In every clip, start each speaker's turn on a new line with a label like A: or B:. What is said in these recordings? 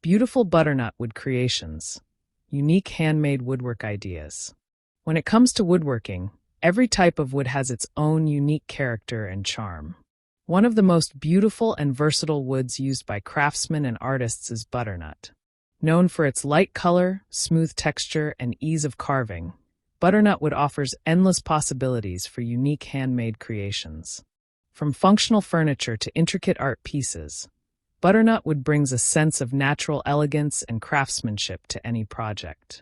A: Beautiful butternut wood creations. Unique handmade woodwork ideas. When it comes to woodworking, every type of wood has its own unique character and charm. One of the most beautiful and versatile woods used by craftsmen and artists is butternut. Known for its light color, smooth texture, and ease of carving, butternut wood offers endless possibilities for unique handmade creations. From functional furniture to intricate art pieces, butternut wood brings a sense of natural elegance and craftsmanship to any project.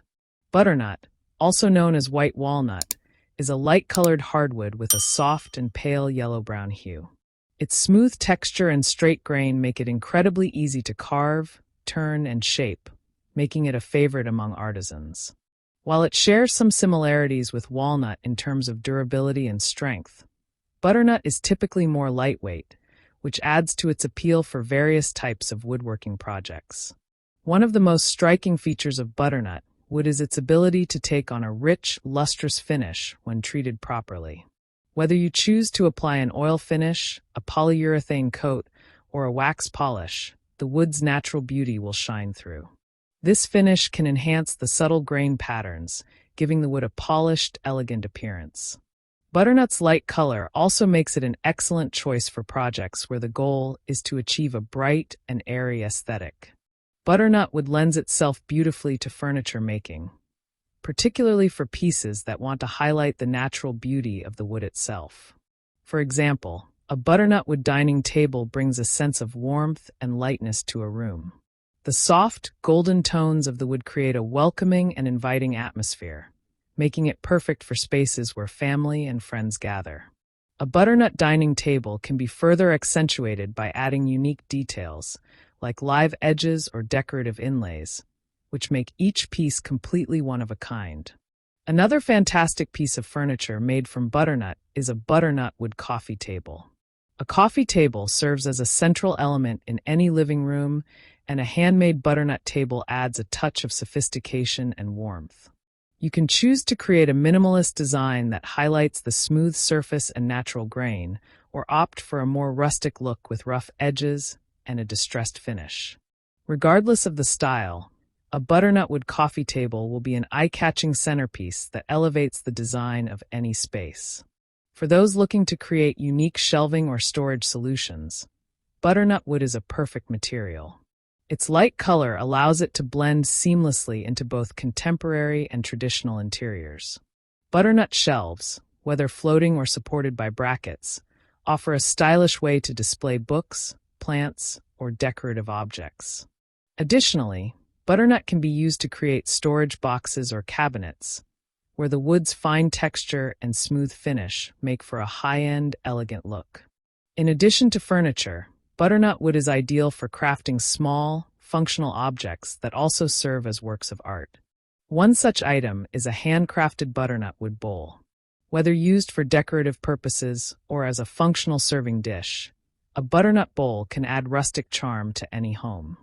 A: Butternut, also known as white walnut, is a light-colored hardwood with a soft and pale yellow-brown hue. Its smooth texture and straight grain make it incredibly easy to carve, turn, and shape, making it a favorite among artisans. While it shares some similarities with walnut in terms of durability and strength, butternut is typically more lightweight, which adds to its appeal for various types of woodworking projects. One of the most striking features of butternut wood is its ability to take on a rich, lustrous finish when treated properly. Whether you choose to apply an oil finish, a polyurethane coat, or a wax polish, the wood's natural beauty will shine through. This finish can enhance the subtle grain patterns, giving the wood a polished, elegant appearance. Butternut's light color also makes it an excellent choice for projects where the goal is to achieve a bright and airy aesthetic. Butternut wood lends itself beautifully to furniture making, particularly for pieces that want to highlight the natural beauty of the wood itself. For example, a butternut wood dining table brings a sense of warmth and lightness to a room. The soft, golden tones of the wood create a welcoming and inviting atmosphere, making it perfect for spaces where family and friends gather. A butternut dining table can be further accentuated by adding unique details, like live edges or decorative inlays, which make each piece completely one of a kind. Another fantastic piece of furniture made from butternut is a butternut wood coffee table. A coffee table serves as a central element in any living room, and a handmade butternut table adds a touch of sophistication and warmth. You can choose to create a minimalist design that highlights the smooth surface and natural grain, or opt for a more rustic look with rough edges and a distressed finish. Regardless of the style, a butternut wood coffee table will be an eye-catching centerpiece that elevates the design of any space. For those looking to create unique shelving or storage solutions, butternut wood is a perfect material. Its light color allows it to blend seamlessly into both contemporary and traditional interiors. Butternut shelves, whether floating or supported by brackets, offer a stylish way to display books, plants, or decorative objects. Additionally, butternut can be used to create storage boxes or cabinets, where the wood's fine texture and smooth finish make for a high-end, elegant look. In addition to furniture, butternut wood is ideal for crafting small, functional objects that also serve as works of art. One such item is a handcrafted butternut wood bowl. Whether used for decorative purposes or as a functional serving dish, a butternut bowl can add rustic charm to any home.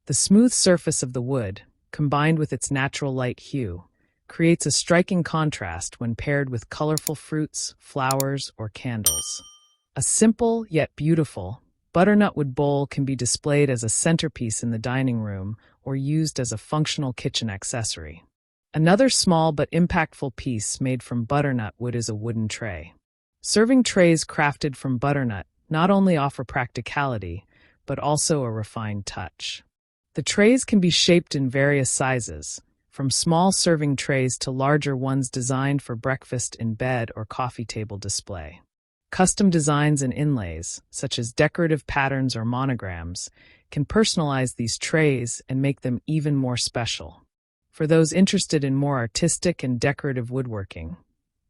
A: The smooth surface of the wood, combined with its natural light hue, creates a striking contrast when paired with colorful fruits, flowers, or candles. A simple yet beautiful butternut wood bowl can be displayed as a centerpiece in the dining room or used as a functional kitchen accessory. Another small but impactful piece made from butternut wood is a wooden tray. Serving trays crafted from butternut not only offer practicality, but also a refined touch. The trays can be shaped in various sizes, from small serving trays to larger ones designed for breakfast in bed or coffee table display. Custom designs and inlays, such as decorative patterns or monograms, can personalize these trays and make them even more special. For those interested in more artistic and decorative woodworking,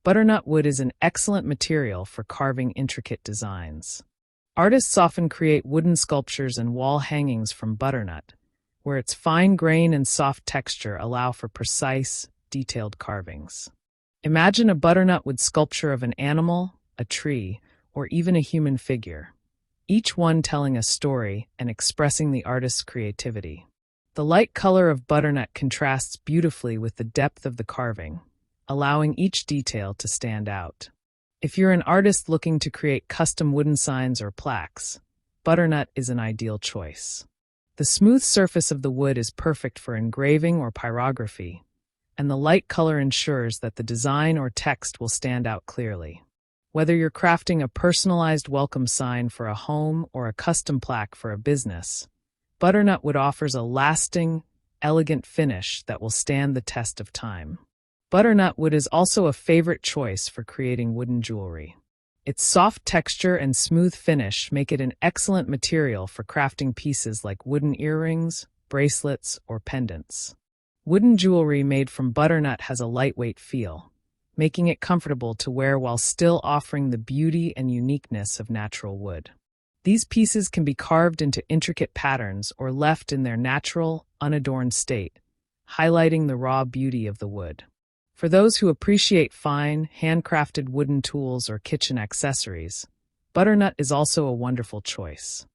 A: butternut wood is an excellent material for carving intricate designs. Artists often create wooden sculptures and wall hangings from butternut, where its fine grain and soft texture allow for precise, detailed carvings. Imagine a butternut wood sculpture of an animal, a tree, or even a human figure, each one telling a story and expressing the artist's creativity. The light color of butternut contrasts beautifully with the depth of the carving, allowing each detail to stand out. If you're an artist looking to create custom wooden signs or plaques, butternut is an ideal choice. The smooth surface of the wood is perfect for engraving or pyrography, and the light color ensures that the design or text will stand out clearly. Whether you're crafting a personalized welcome sign for a home or a custom plaque for a business, Butternut wood offers a lasting, elegant finish that will stand the test of time. Butternut wood is also a favorite choice for creating wooden jewelry. Its soft texture and smooth finish make it an excellent material for crafting pieces like wooden earrings, bracelets, or pendants. Wooden jewelry made from butternut has a lightweight feel, making it comfortable to wear while still offering the beauty and uniqueness of natural wood. These pieces can be carved into intricate patterns or left in their natural, unadorned state, highlighting the raw beauty of the wood. For those who appreciate fine, handcrafted wooden tools or kitchen accessories, butternut is also a wonderful choice.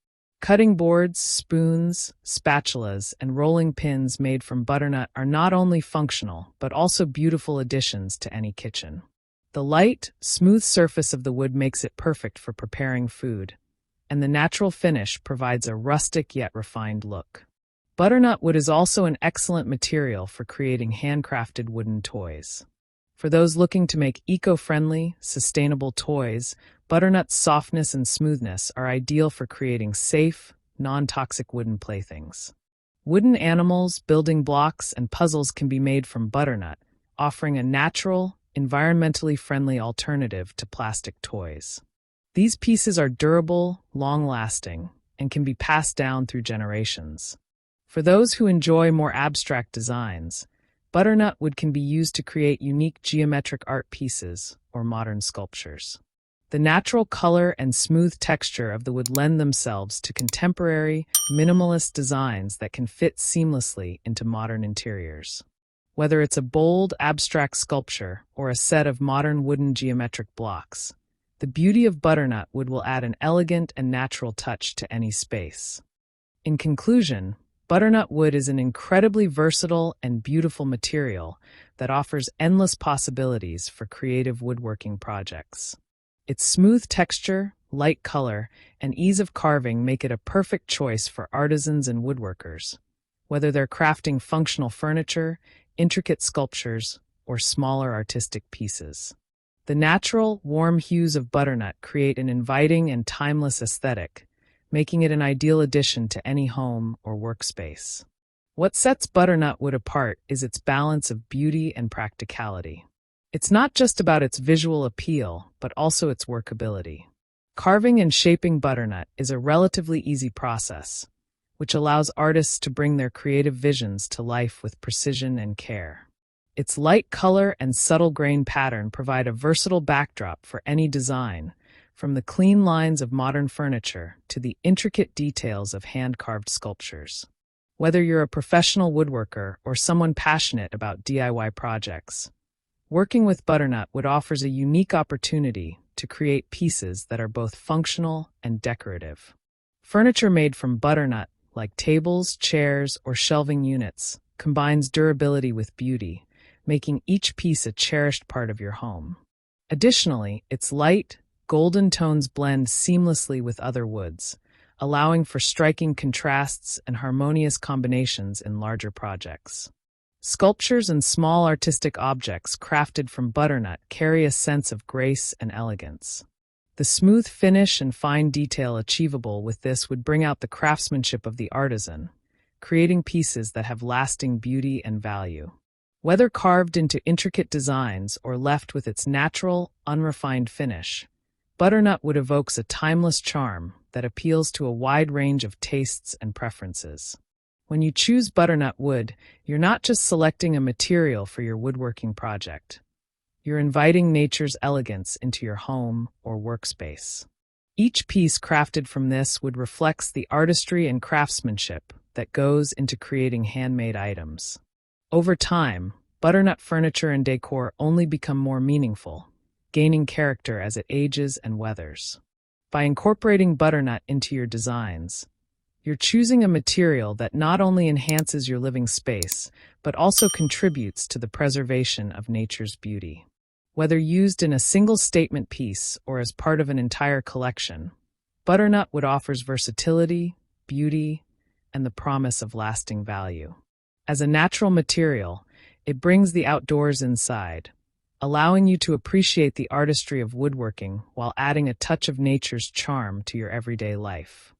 A: Cutting boards, spoons, spatulas, and rolling pins made from butternut are not only functional, but also beautiful additions to any kitchen. The light, smooth surface of the wood makes it perfect for preparing food, and the natural finish provides a rustic yet refined look. Butternut wood is also an excellent material for creating handcrafted wooden toys. For those looking to make eco-friendly, sustainable toys, butternut's softness and smoothness are ideal for creating safe, non-toxic wooden playthings. Wooden animals, building blocks, and puzzles can be made from butternut, offering a natural, environmentally friendly alternative to plastic toys. These pieces are durable, long-lasting, and can be passed down through generations. For those who enjoy more abstract designs, butternut wood can be used to create unique geometric art pieces or modern sculptures. The natural color and smooth texture of the wood lend themselves to contemporary, minimalist designs that can fit seamlessly into modern interiors. Whether it's a bold, abstract sculpture or a set of modern wooden geometric blocks, the beauty of butternut wood will add an elegant and natural touch to any space. In conclusion, butternut wood is an incredibly versatile and beautiful material that offers endless possibilities for creative woodworking projects. Its smooth texture, light color, and ease of carving make it a perfect choice for artisans and woodworkers, whether they're crafting functional furniture, intricate sculptures, or smaller artistic pieces. The natural, warm hues of butternut create an inviting and timeless aesthetic, making it an ideal addition to any home or workspace. What sets butternut wood apart is its balance of beauty and practicality. It's not just about its visual appeal, but also its workability. Carving and shaping butternut is a relatively easy process, which allows artists to bring their creative visions to life with precision and care. Its light color and subtle grain pattern provide a versatile backdrop for any design, from the clean lines of modern furniture to the intricate details of hand-carved sculptures. Whether you're a professional woodworker or someone passionate about DIY projects, working with butternut wood offers a unique opportunity to create pieces that are both functional and decorative. Furniture made from butternut, like tables, chairs, or shelving units, combines durability with beauty, making each piece a cherished part of your home. Additionally, its light, golden tones blend seamlessly with other woods, allowing for striking contrasts and harmonious combinations in larger projects. Sculptures and small artistic objects crafted from butternut carry a sense of grace and elegance. The smooth finish and fine detail achievable with this would bring out the craftsmanship of the artisan, creating pieces that have lasting beauty and value. Whether carved into intricate designs or left with its natural, unrefined finish, butternut wood evokes a timeless charm that appeals to a wide range of tastes and preferences. When you choose butternut wood, you're not just selecting a material for your woodworking project. You're inviting nature's elegance into your home or workspace. Each piece crafted from this wood reflects the artistry and craftsmanship that goes into creating handmade items. Over time, butternut furniture and decor only become more meaningful, gaining character as it ages and weathers. By incorporating butternut into your designs, you're choosing a material that not only enhances your living space, but also contributes to the preservation of nature's beauty. Whether used in a single statement piece or as part of an entire collection, butternut wood offers versatility, beauty, and the promise of lasting value. As a natural material, it brings the outdoors inside, allowing you to appreciate the artistry of woodworking while adding a touch of nature's charm to your everyday life.